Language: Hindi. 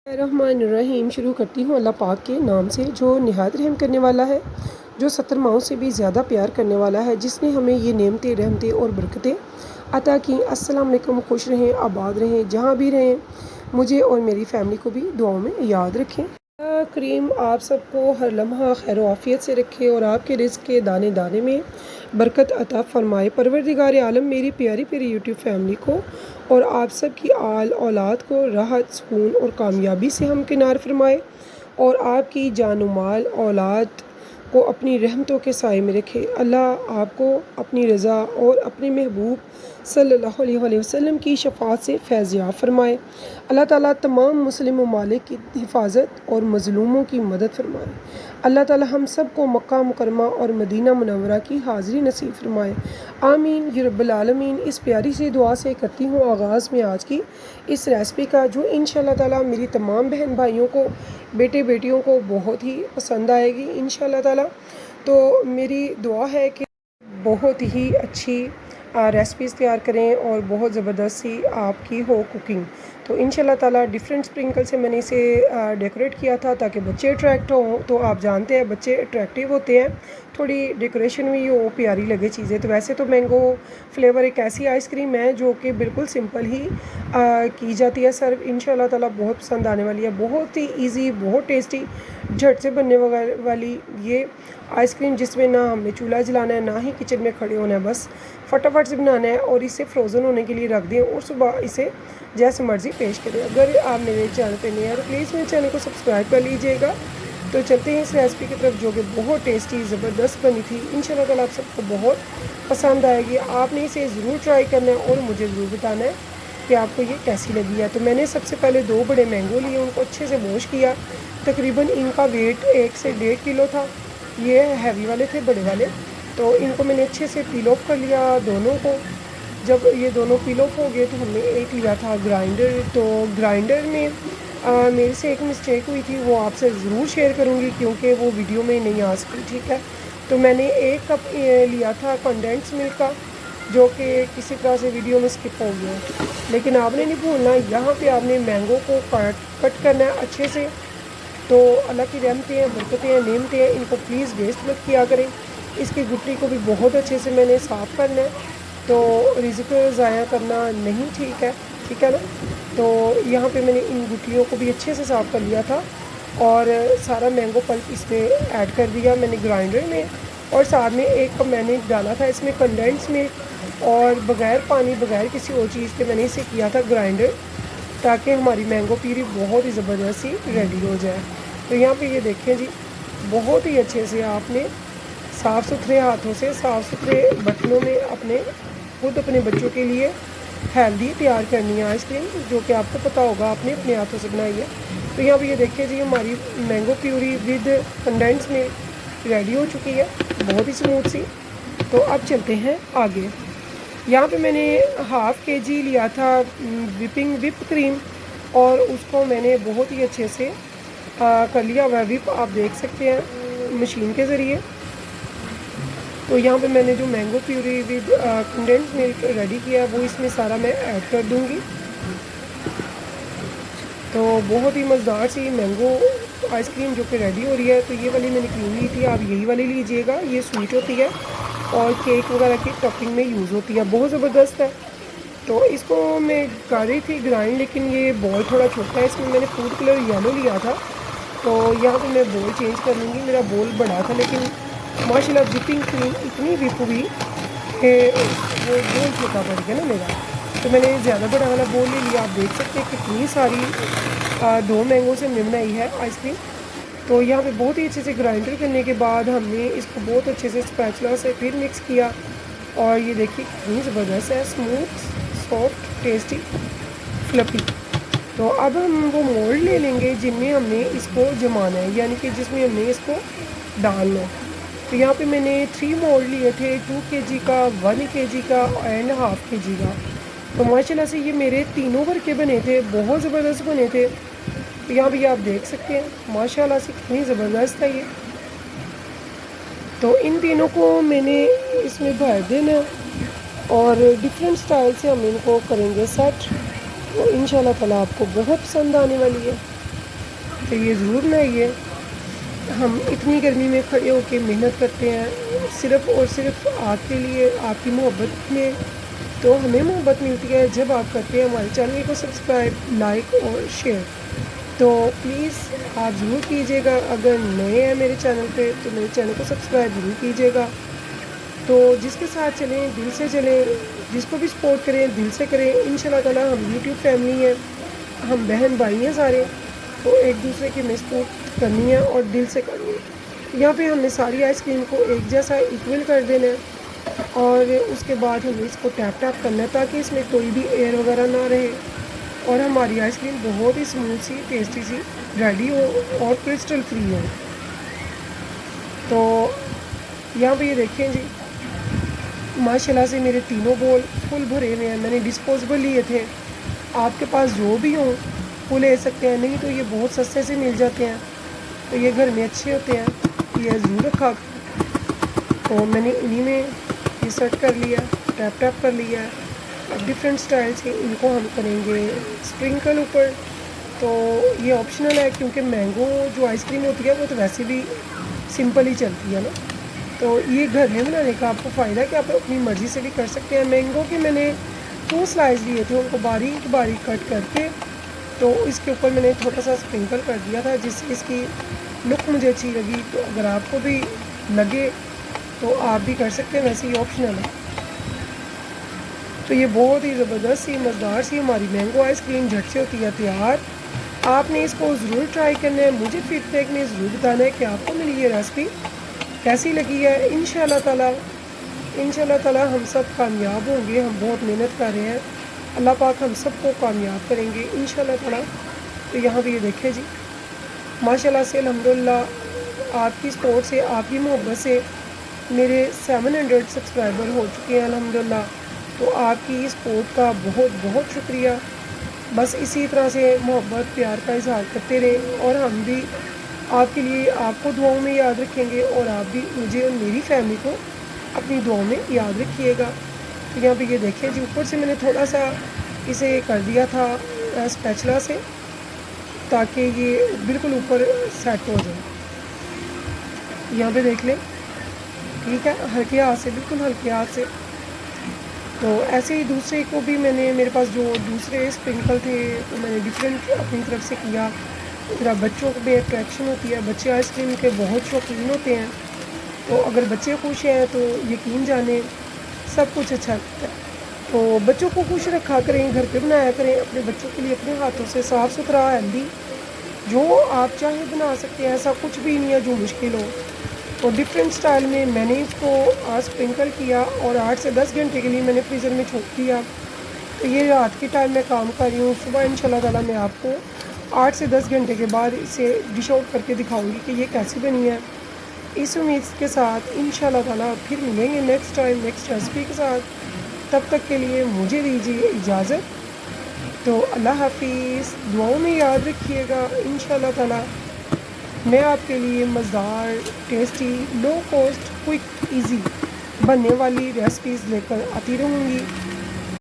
रहमान शुरू करती हूँ अल्लाह पाक के नाम से जो निहायत रहम करने वाला है, जो 70 माओं से भी ज़्यादा प्यार करने वाला है, जिसने हमें ये नेमतें रहमतें और बरकतें अता की। अस्सलाम वालेकुम, खुश रहें, आबाद रहें, जहाँ भी रहें। मुझे और मेरी फ़ैमिली को भी दुआओं में याद रखें। करीम आप सबको हर लम्हा खैर आफ़ियत से रखे और आपके रिज़्क़ के दाने दाने में बरकत अता फ़रमाए। परवरदिगार आलम मेरी प्यारी प्यारी यूट्यूब फैमिली को और आप सब की आल औलाद को राहत, सुकून और कामयाबी से हमकिनार फरमाए और आपकी जान माल औलाद को अपनी रहमतों के साए में रखे। अल्लाह आपको अपनी रज़ा और अपने महबूब सल्लल्लाहु अलैहि वसल्लम की शफ़ाअत से फैज़याब फरमाए। अल्लाह ताला तमाम मुस्लिम ममालिक की हिफाजत और मज़लूमों की मदद फरमाए। अल्लाह ताला हम सब को मक्का मुकरमा और मदीना मुनव्वरा की हाज़िरी नसीब फरमाए। आमीन या रब्बल आलमीन। इस प्यारी सी दुआ से करती हूँ आगाज़ में आज की इस रेसिपी का, जो इंशाअल्लाह ताला मेरी तमाम बहन भाइयों को, बेटे बेटियों को बहुत ही पसंद आएगी इंशाअल्लाह ताला। तो मेरी दुआ है कि बहुत ही अच्छी रेसिपीज़ तैयार करें और बहुत ज़बरदस्त सी आपकी हो कुकिंग। तो इंशाल्लाह ताला डिफरेंट स्प्रिंकल से मैंने इसे डेकोरेट किया था ताकि बच्चे अट्रैक्ट हों। तो आप जानते हैं बच्चे अट्रैक्टिव होते हैं, थोड़ी डेकोरेशन भी हो, प्यारी लगे चीज़ें। तो वैसे तो मैंगो फ्लेवर एक ऐसी आइसक्रीम है जो कि बिल्कुल सिंपल ही की जाती है सर्व। इंशाल्लाह ताला बहुत पसंद आने वाली है। बहुत ही ईजी, बहुत टेस्टी, झट से बनने वाली ये आइसक्रीम, जिसमें ना हमने चूल्हा जलाना है ना ही किचन में खड़े होना है, बस फटाफट से बनाना है और इसे फ्रोज़न होने के लिए रख दें और सुबह इसे जैसे मर्ज़ी पेश करें। अगर आप मेरे चैनल पे नए हैं तो प्लीज़ मेरे चैनल को सब्सक्राइब कर लीजिएगा। तो चलते हैं इस रेसिपी की तरफ, जो कि बहुत टेस्टी ज़बरदस्त बनी थी। इंशाल्लाह ताला आप सबको बहुत पसंद आएगी। आपने इसे ज़रूर ट्राई करना है और मुझे ज़रूर बताना है कि आपको ये कैसी लगी है। तो मैंने सबसे पहले 2 बड़े मैंगो लिए, उनको अच्छे से वॉश किया। तकरीबन इनका वेट 1 से 1.5 किलो था। ये हैवी वाले थे, बड़े वाले। तो इनको मैंने अच्छे से पील ऑफ कर लिया दोनों को। जब ये दोनों पील ऑफ हो गए तो हमने एक लिया था ग्राइंडर। तो ग्राइंडर में मेरे से एक मिस्टेक हुई थी, वो आपसे ज़रूर शेयर करूँगी क्योंकि वो वीडियो में नहीं आ सकी, ठीक है। तो मैंने 1 कप लिया था कंडेंस मिल्क का, जो कि किसी तरह से वीडियो में स्किप हो गया। लेकिन आपने नहीं भूलना, यहाँ पे आपने मैंगो को कट करना है अच्छे से। तो अल्लाह की रहमतें हैं, बरकतें हैं, नेमतें हैं, इनको प्लीज़ वेस्ट मत किया करें। इसकी गुठली को भी बहुत अच्छे से मैंने साफ़ करना है। तो रिज़्क़ ज़ाया करना नहीं ठीक है ना। तो यहाँ पे मैंने इन गुठलियों को भी अच्छे से साफ़ कर लिया था और सारा मैंगो पल्प इसमें ऐड कर दिया मैंने ग्राइंडर में। और साथ में 1 कप मैंने डाला था इसमें कंडेंस मिल्क, और बग़ैर पानी, बग़ैर किसी और चीज़ के मैंने इसे किया था ग्राइंडर, ताकि हमारी मैंगो प्यूरी बहुत ही ज़बरदस्त सी रेडी हो जाए। तो यहाँ पे ये देखें जी, बहुत ही अच्छे से आपने साफ़ सुथरे हाथों से, साफ़ सुथरे बर्तनों में खुद अपने बच्चों के लिए हेल्दी तैयार करनी है आइसक्रीम, जो कि आपको पता होगा आपने अपने हाथों से बनाई है। तो यहाँ पे ये देखिए जी, हमारी मैंगो प्यूरी विद कंडेंस में रेडी हो चुकी है, बहुत ही स्मूथ सी। तो अब चलते हैं आगे। यहाँ पे मैंने हाफ़ केजी लिया था विप क्रीम, और उसको मैंने बहुत ही अच्छे से कर लिया हुआ विप, आप देख सकते हैं मशीन के ज़रिए। तो यहाँ पे मैंने जो mango puree with condense milk ready किया है वो इसमें सारा मैं ऐड कर दूँगी। तो बहुत ही मज़ेदार सी मैंगो आइसक्रीम जो कि रेडी हो रही है। तो ये वाली मैंने क्रीम ली थी, आप यही वाली लीजिएगा, ये स्वीट होती है और केक वगैरह की टॉपिंग में यूज़ होती है, बहुत ज़बरदस्त है। तो इसको मैं कर रही थी ग्राइंड, लेकिन ये बॉल थोड़ा छोटा है, इसमें मैंने फूड कलर येलो लिया था। तो यहाँ पे मैं बॉल चेंज कर लूँगी, मेरा बॉल बड़ा था लेकिन माशाल्लाह विपिंग क्रीम इतनी विप हुई कि वो बॉल छोटा पड़ गया ना मेरा। तो मैंने ज़्यादा बड़ा वाला बॉल ले लिया। आप देख सकते हैं कितनी सारी 2 मैंगो से हमने बनाई है आइसक्रीम। तो यहाँ पे बहुत ही अच्छे से ग्राइंडर करने के बाद हमने इसको बहुत अच्छे से स्पैचुला से फिर मिक्स किया, और ये देखिए कितनी ज़बरदस्त है, स्मूथ, सॉफ्ट, टेस्टी, फ्लफी। तो अब हम वो मोल्ड ले लेंगे जिनमें हमने इसको जमाना है, यानी कि जिसमें हमने इसको डालना है। तो यहाँ पे मैंने 3 मोल्ड लिए थे, 2 केजी का, 1 केजी का एंड हाफ़ केजी का। तो माशाल्लाह से ये मेरे तीनों भर के बने थे, बहुत ज़बरदस्त बने थे। तो यहाँ भी आप देख सकते हैं माशाल्लाह से कितनी ज़बरदस्त है ये। तो इन तीनों को मैंने इसमें भर देना और डिफरेंट स्टाइल से हम इनको करेंगे सेट। तो इंशाल्लाह ताला आपको बहुत पसंद आने वाली है। तो ये ज़रूर बनाइए। हम इतनी गर्मी में खड़े होकर मेहनत करते हैं सिर्फ़ और सिर्फ आपके लिए, आपकी मोहब्बत में। तो हमें मोहब्बत मिलती है जब आप करते हैं हमारे चैनल को सब्सक्राइब, लाइक और शेयर। तो प्लीज़ आप ज़रूर कीजिएगा। अगर नए हैं मेरे चैनल पे तो मेरे चैनल को सब्सक्राइब ज़रूर कीजिएगा। तो जिसके साथ चलें दिल से चलें, जिसको भी सपोर्ट करें दिल से करें। इंशाल्लाह ताला हम यूट्यूब फैमिली है, हम बहन भाई हैं सारे, तो एक दूसरे की हमें सपोर्ट करनी है और दिल से करनी है। यहाँ पे हमने सारी आइसक्रीम को एक जैसा इक्वल कर देना है और उसके बाद हमें इसको टैप टैप करना है ताकि इसमें कोई भी एयर वगैरह ना रहे और हमारी आइसक्रीम बहुत ही स्मूथ सी, टेस्टी सी रेडी हो और क्रिस्टल फ्री हो। तो यहाँ पे ये देखें जी, माशाल्लाह से मेरे तीनों बोल फुल भरे हुए हैं। मैंने डिस्पोजेबल लिए थे, आपके पास जो भी हों वो ले सकते हैं, नहीं तो ये बहुत सस्ते से मिल जाते हैं, तो ये घर में अच्छे होते हैं, ये ज़रूर रखा। तो मैंने इन्हीं में ये सेट कर लिया, टैप टैप कर लिया। अब डिफरेंट स्टाइल से इनको हम करेंगे स्प्रिंकल ऊपर। तो ये ऑप्शनल है क्योंकि मैंगो जो आइसक्रीम होती है वो तो वैसे भी सिंपल ही चलती है ना। तो ये घर में बनाने का आपको फ़ायदा है कि आप अपनी मर्ज़ी से भी कर सकते हैं। मैंगो के मैंने 2 स्लाइस लिए थे, उनको बारीक बारीक कट करके तो इसके ऊपर मैंने थोड़ा सा स्प्रिंकल कर दिया था जिससे इसकी लुक मुझे अच्छी लगी। तो अगर आपको भी लगे तो आप भी कर सकते हैं, वैसे ही ऑप्शनल है। तो ये बहुत ही ज़बरदस्त सी मज़ेदार सी हमारी मैंगो आइसक्रीम झट से होती है तैयार। आपने इसको ज़रूर ट्राई करना है, मुझे फीडबैक में ज़रूर बताना है कि आपको मेरी ये रेसिपी कैसी लगी है। इंशाल्लाह ताला हम सब कामयाब होंगे। हम बहुत मेहनत कर रहे हैं, अल्लाह पाक हम सबको कामयाब करेंगे इंशाल्लाह ताला। तो यहाँ भी ये देखें जी, माशाल्लाह से अल्हम्दुलिल्लाह आपकी सपोर्ट से, आपकी मोहब्बत से मेरे 700 सब्सक्राइबर हो चुके हैं अल्हम्दुलिल्लाह। तो आपकी सपोर्ट का बहुत बहुत शुक्रिया। बस इसी तरह से मोहब्बत प्यार का इजहार करते रहें और हम भी आपके लिए आपको दुआओं में याद रखेंगे और आप भी मुझे और मेरी फैमिली को अपनी दुआओं में याद रखिएगा। तो यहाँ पे ये देखें जी, ऊपर से मैंने थोड़ा सा इसे कर दिया था स्पैचुला से ताकि ये बिल्कुल ऊपर सेट हो जाए। यहाँ पे देख लें, ठीक है, हल्के हाथ से, बिल्कुल हल्के हाथ से। तो ऐसे ही दूसरे को भी मैंने, मेरे पास जो दूसरे स्प्रिंकल थे तो मैंने डिफरेंट अपनी तरफ से किया। फिर बच्चों को भी अट्रैक्शन होती है, बच्चे आइसक्रीम के बहुत शौकीन होते हैं। तो अगर बच्चे खुश हैं तो यकीन जाने सब कुछ अच्छा लगता है। तो बच्चों को खुश रखा करें, घर पे बनाया करें अपने बच्चों के लिए अपने हाथों से, साफ़ सुथरा हेल्दी, जो आप चाहें बना सकते हैं। ऐसा कुछ भी नहीं है जो मुश्किल हो। तो डिफरेंट स्टाइल में मैंने इसको आज स्प्रिंकल किया और 8 से 10 घंटे के लिए मैंने फ्रीज़र में छोड़ दिया। तो ये रात के टाइम में काम कर रही हूँ, सुबह इंशाल्लाह ताला मैं आपको 8 से 10 घंटे के बाद इसे डिश आउट करके दिखाऊंगी कि ये कैसी बनी है। इस उम्मीद के साथ इंशाल्लाह ताला फिर मिलेंगे नेक्स्ट टाइम नेक्स्ट रेसिपी के साथ। तब तक के लिए मुझे दीजिए इजाज़त। तो अल्लाह हाफिज़, दुआओं में याद रखिएगा। इंशाल्लाह ताला मैं आपके लिए मज़ेदार, tasty, low cost, quick, easy बनने वाली रेसिपीज़ लेकर आती रहूँगी।